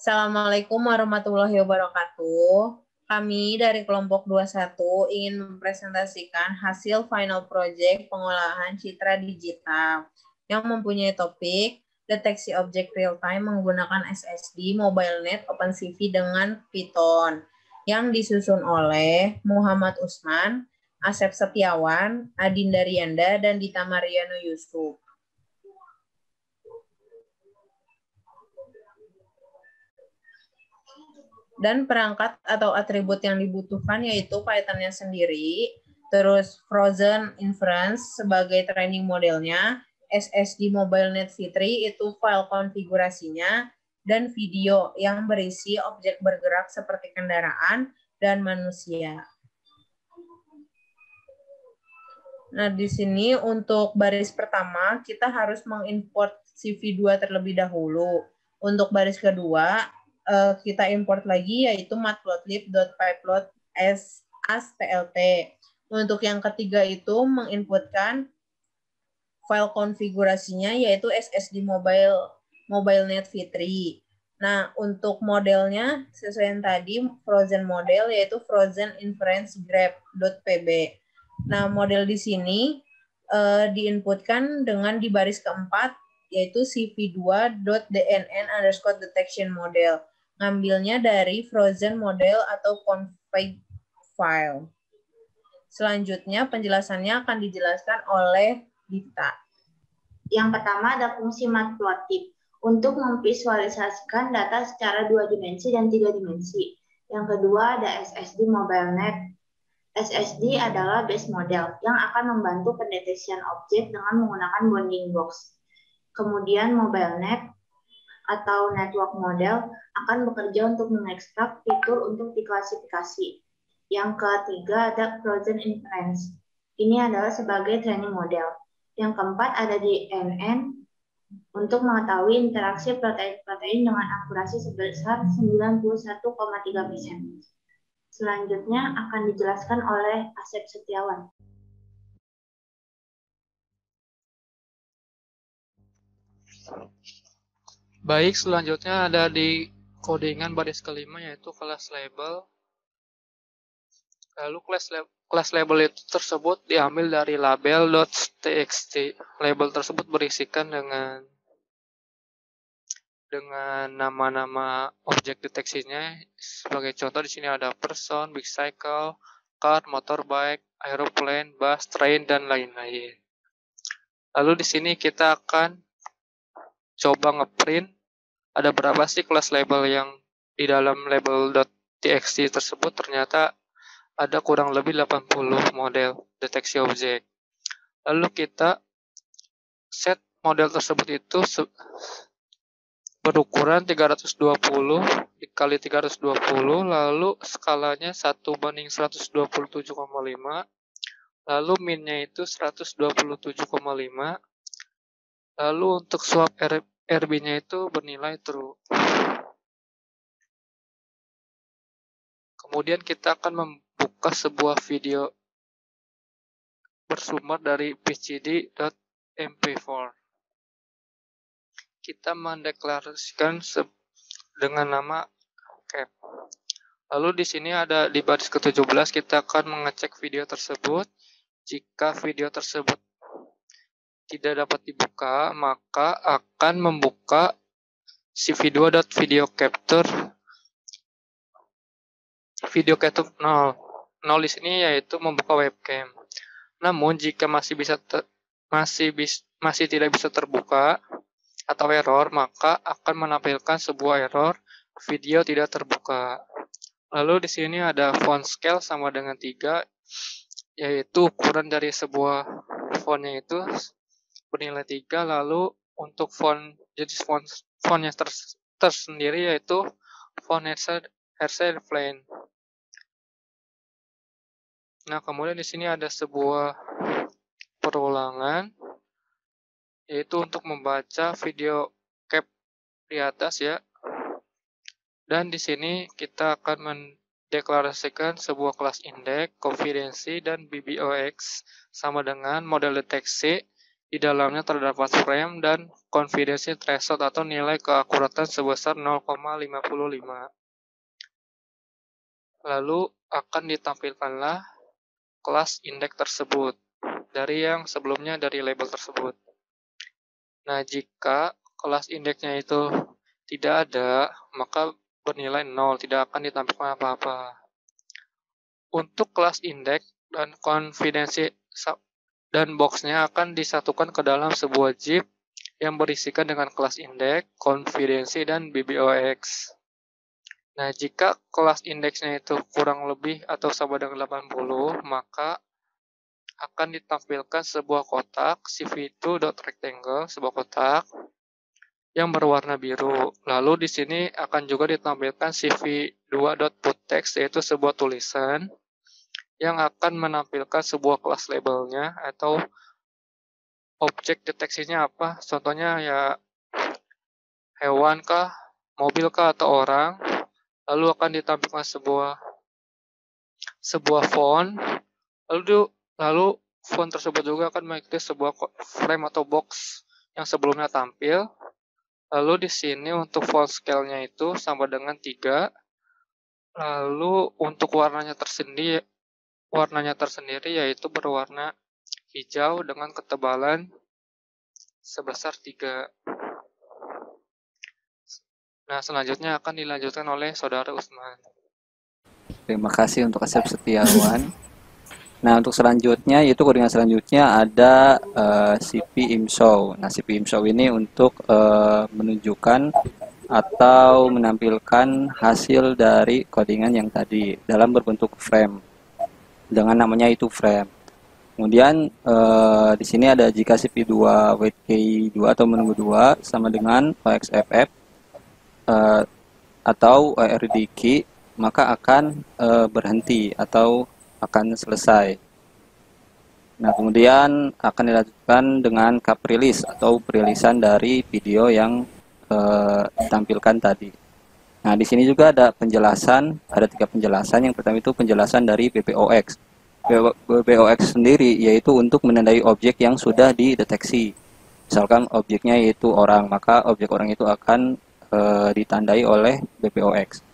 Assalamualaikum warahmatullahi wabarakatuh. Kami dari kelompok 21 ingin mempresentasikan hasil final project pengolahan citra digital yang mempunyai topik deteksi objek real time menggunakan SSD, MobileNet, OpenCV dengan Python yang disusun oleh Muhammad Usman, Asep Setiawan, Adinda Rianda, dan Dita Mariano Yusuf. Dan perangkat atau atribut yang dibutuhkan yaitu Python-nya sendiri, terus Frozen Inference sebagai training modelnya, SSD MobileNet V3 itu file konfigurasinya, dan video yang berisi objek bergerak seperti kendaraan dan manusia. Nah, di sini untuk baris pertama kita harus mengimport CV2 terlebih dahulu. Untuk baris kedua, kita import lagi yaitu matplotlib.pyplot as tlt. Untuk yang ketiga itu menginputkan file konfigurasinya yaitu SSD MobileNet V3. Nah, untuk modelnya sesuai yang tadi frozen model yaitu frozen inference grep.pb. Nah, model di sini diinputkan dengan di baris keempat yaitu cv2.dnn_detection model. Ngambilnya dari frozen model atau config file. Selanjutnya penjelasannya akan dijelaskan oleh Dita. Yang pertama ada fungsi matplotlib untuk memvisualisasikan data secara 2 dimensi dan 3 dimensi. Yang kedua ada SSD MobileNet. SSD adalah base model yang akan membantu pendeteksian objek dengan menggunakan bounding box. Kemudian MobileNet atau network model akan bekerja untuk mengekstrak fitur untuk diklasifikasi. Yang ketiga ada frozen inference. Ini adalah sebagai training model. Yang keempat ada DNN untuk mengetahui interaksi protein-protein dengan akurasi sebesar 91,3%. Selanjutnya akan dijelaskan oleh Asep Setiawan. Baik, selanjutnya ada di codingan baris kelima yaitu class label. Lalu class label itu tersebut diambil dari label.txt. Label tersebut berisikan dengan nama-nama objek deteksinya. Sebagai contoh di sini ada person, bicycle, car, motorbike, aeroplane, bus, train, dan lain-lain. Lalu di sini kita akan coba ngeprint ada berapa sih kelas label yang di dalam label.txt tersebut. Ternyata ada kurang lebih 80 model deteksi objek. Lalu kita set model tersebut itu berukuran 320 dikali 320, lalu skalanya 1:127,5, lalu minnya itu 127,5, lalu untuk swap RB-nya itu bernilai true. Kemudian kita akan membuka sebuah video bersumber dari pcd.mp4. Kita mendeklarasikan dengan nama cap. Lalu di sini ada di baris ke-17 kita akan mengecek video tersebut. Jika video tersebut tidak dapat dibuka, maka akan membuka cv2.videocapture video capture 0. 0 di sini yaitu membuka webcam. Namun jika masih tidak bisa terbuka atau error, maka akan menampilkan sebuah error video tidak terbuka. Lalu di sini ada font scale sama dengan 3, yaitu ukuran dari sebuah fontnya itu bernilai 3. Lalu untuk jenis fontnya tersendiri yaitu font Hersey Plain. Nah, kemudian di sini ada sebuah perulangan, yaitu untuk membaca video cap di atas ya. Dan di sini kita akan mendeklarasikan sebuah kelas indeks, konfidensi, dan BBOX sama dengan model deteksi Di dalamnya terdapat frame dan confidence threshold atau nilai keakuratan sebesar 0,55. Lalu akan ditampilkanlah kelas indeks tersebut dari yang sebelumnya dari label tersebut. Nah, jika kelas indeksnya itu tidak ada, maka bernilai 0, tidak akan ditampilkan apa-apa. Untuk kelas indeks dan confidence dan boxnya akan disatukan ke dalam sebuah zip yang berisikan dengan kelas indeks, confidence, dan BBOX. Nah, jika kelas indeksnya itu kurang lebih atau sama dengan 80, maka akan ditampilkan sebuah kotak cv2.rectangle, sebuah kotak yang berwarna biru. Lalu di sini akan juga ditampilkan cv2.putText, yaitu sebuah tulisan yang akan menampilkan sebuah kelas labelnya atau objek deteksinya apa. Contohnya ya hewan kah, mobil kah, atau orang. Lalu akan ditampilkan sebuah font. Lalu font tersebut juga akan mengikuti sebuah frame atau box yang sebelumnya tampil. Lalu di sini untuk font scale-nya itu sama dengan 3. Lalu untuk warnanya tersendiri yaitu berwarna hijau dengan ketebalan sebesar 3. Nah, selanjutnya akan dilanjutkan oleh Saudara Usman. Terima kasih untuk Asep Setiawan. Nah, untuk selanjutnya, yaitu codingan selanjutnya ada CP IMShow. Nah, CP IMShow ini untuk menunjukkan atau menampilkan hasil dari codingan yang tadi dalam berbentuk frame dengan namanya itu frame. Kemudian di sini ada jika CP2 wait K2 atau menunggu 2 sama dengan OXFF atau ORD key, maka akan berhenti atau akan selesai. Nah, kemudian akan dilanjutkan dengan cap release atau perilisan dari video yang ditampilkan tadi. Nah, di sini juga ada penjelasan, ada 3 penjelasan. Yang pertama itu penjelasan dari BBOX. BBOX sendiri yaitu untuk menandai objek yang sudah dideteksi. Misalkan objeknya yaitu orang, maka objek orang itu akan ditandai oleh BBOX.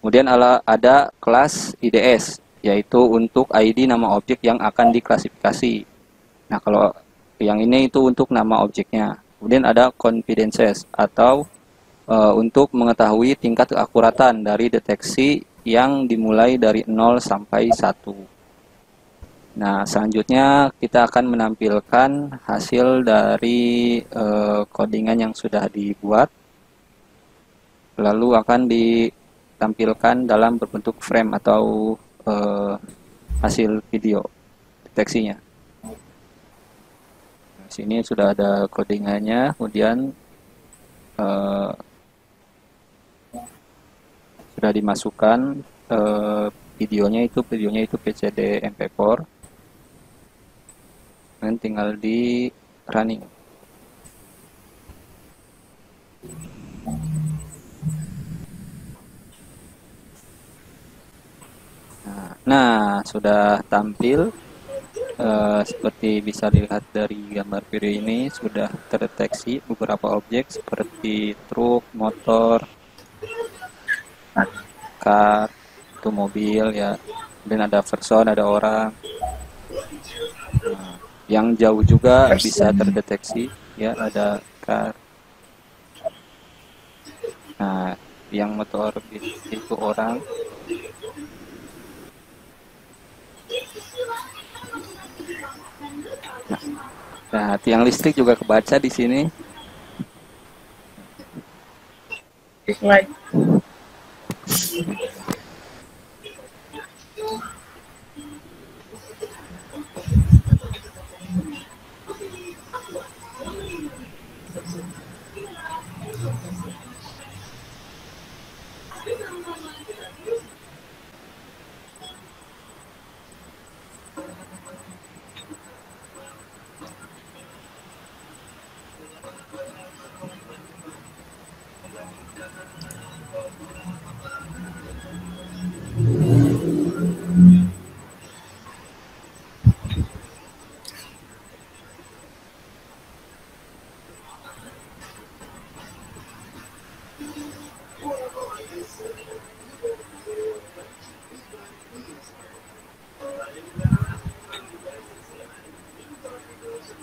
Kemudian ada kelas IDS, yaitu untuk ID nama objek yang akan diklasifikasi. Nah, kalau yang ini itu untuk nama objeknya. Kemudian ada confidences atau untuk mengetahui tingkat keakuratan dari deteksi yang dimulai dari 0 sampai 1. Nah, selanjutnya kita akan menampilkan hasil dari codingan yang sudah dibuat. Lalu akan ditampilkan dalam berbentuk frame atau hasil video deteksinya. Di sini sudah ada codingannya, kemudian sudah dimasukkan videonya itu PCD MP4 dan tinggal di running. Nah, sudah tampil seperti bisa dilihat dari gambar video ini, sudah terdeteksi beberapa objek seperti truk, motor, car, itu mobil ya, dan ada person, ada orang. Nah, yang jauh juga bisa terdeteksi ya, ada car. Nah, yang motor itu orang. Nah, tiang listrik juga kebaca di sini. Like.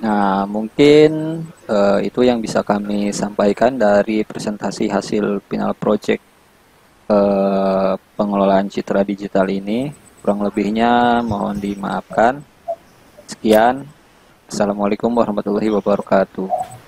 Nah, mungkin itu yang bisa kami sampaikan dari presentasi hasil final project pengelolaan citra digital ini. Kurang lebihnya mohon dimaafkan. Sekian. Assalamualaikum warahmatullahi wabarakatuh.